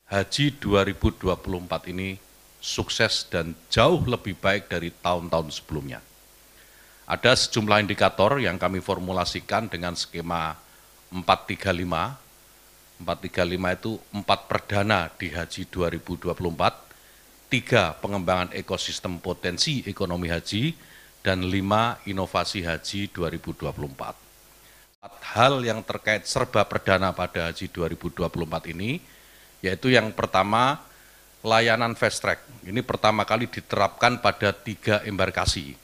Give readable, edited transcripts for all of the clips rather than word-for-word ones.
Haji 2024 ini sukses dan jauh lebih baik dari tahun-tahun sebelumnya. Ada sejumlah indikator yang kami formulasikan dengan skema 435. 435 itu 4 perdana di Haji 2024, 3 pengembangan ekosistem potensi ekonomi haji, dan 5 inovasi haji 2024. 4 hal yang terkait serba perdana pada Haji 2024 ini, yaitu yang pertama, layanan fast track. Ini pertama kali diterapkan pada 3 embarkasi.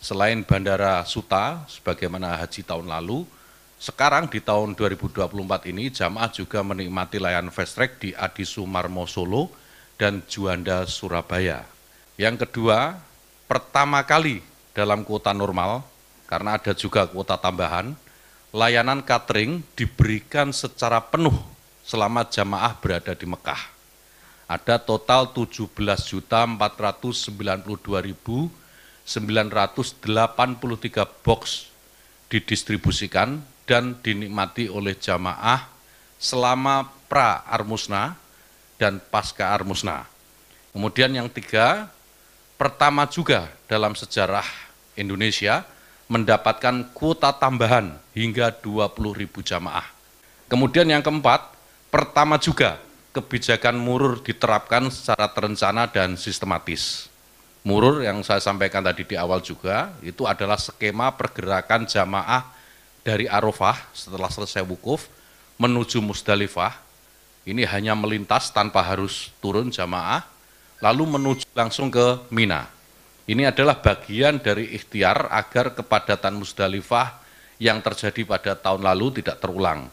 Selain Bandara Suta, sebagaimana haji tahun lalu, sekarang di tahun 2024 ini jamaah juga menikmati layanan fast track di Adi Sumarmo Solo dan Juanda Surabaya. Yang kedua, pertama kali dalam kuota normal, karena ada juga kuota tambahan, layanan catering diberikan secara penuh selama jamaah berada di Mekah. Ada total 17.492.983 box didistribusikan dan dinikmati oleh jamaah selama pra-Armusna dan pasca Armusna. Kemudian yang tiga, pertama juga dalam sejarah Indonesia mendapatkan kuota tambahan hingga 20.000 jamaah. Kemudian yang keempat, pertama juga kebijakan murur diterapkan secara terencana dan sistematis. Murur yang saya sampaikan tadi di awal juga, itu adalah skema pergerakan jamaah dari Arafah setelah selesai wukuf menuju Musdalifah. Ini hanya melintas tanpa harus turun jamaah, lalu menuju langsung ke Mina. Ini adalah bagian dari ikhtiar agar kepadatan Musdalifah yang terjadi pada tahun lalu tidak terulang.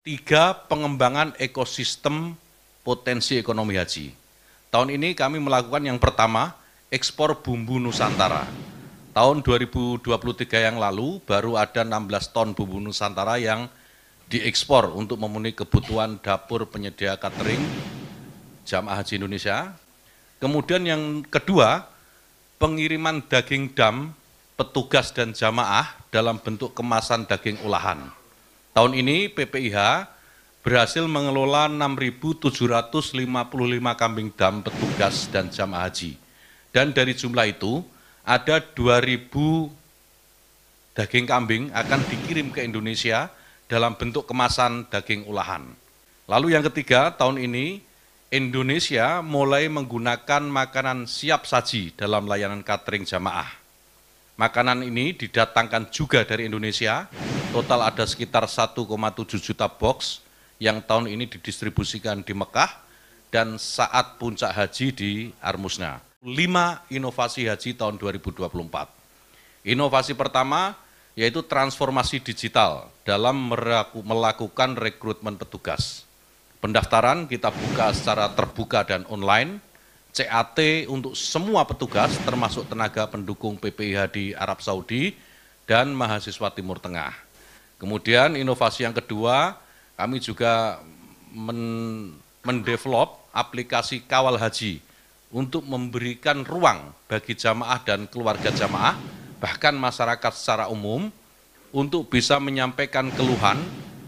3, pengembangan ekosistem potensi ekonomi haji. Tahun ini kami melakukan yang pertama, ekspor bumbu Nusantara. Tahun 2023 yang lalu baru ada 16 ton bumbu Nusantara yang diekspor untuk memenuhi kebutuhan dapur penyedia catering jamaah haji Indonesia. Kemudian yang kedua, pengiriman daging dam petugas dan jamaah dalam bentuk kemasan daging olahan. Tahun ini PPIH berhasil mengelola 6.755 kambing dam petugas dan jamaah haji. Dan dari jumlah itu, ada 2.000 daging kambing akan dikirim ke Indonesia dalam bentuk kemasan daging olahan. Lalu yang ketiga, tahun ini Indonesia mulai menggunakan makanan siap saji dalam layanan catering jamaah. Makanan ini didatangkan juga dari Indonesia, total ada sekitar 1,7 juta box yang tahun ini didistribusikan di Mekah dan saat puncak haji di Armusna. 5 inovasi haji tahun 2024. Inovasi pertama yaitu transformasi digital dalam melakukan rekrutmen petugas. Pendaftaran kita buka secara terbuka dan online, CAT untuk semua petugas termasuk tenaga pendukung PPIH di Arab Saudi dan mahasiswa Timur Tengah. Kemudian inovasi yang kedua, kami juga mendevelop aplikasi kawal haji untuk memberikan ruang bagi jamaah dan keluarga jamaah, bahkan masyarakat secara umum, untuk bisa menyampaikan keluhan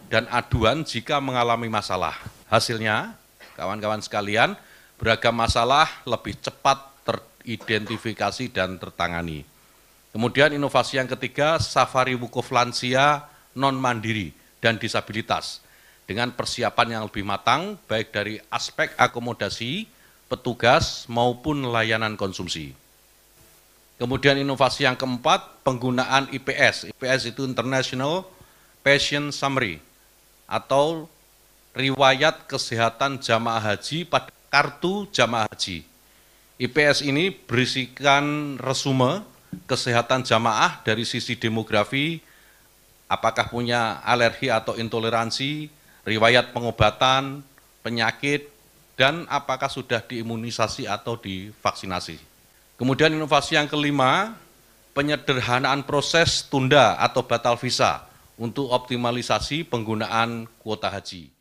dan aduan jika mengalami masalah. Hasilnya, kawan-kawan sekalian, beragam masalah lebih cepat teridentifikasi dan tertangani. Kemudian inovasi yang ketiga, safari wukuf lansia non-mandiri dan disabilitas, dengan persiapan yang lebih matang, baik dari aspek akomodasi, petugas, maupun layanan konsumsi. Kemudian inovasi yang keempat, penggunaan IPS. IPS itu International Patient Summary, atau riwayat kesehatan jamaah haji pada kartu jamaah haji. IPS ini berisikan resume kesehatan jamaah dari sisi demografi, apakah punya alergi atau intoleransi, riwayat pengobatan, penyakit, dan apakah sudah diimunisasi atau divaksinasi. Kemudian inovasi yang kelima, penyederhanaan proses tunda atau batal visa untuk optimalisasi penggunaan kuota haji.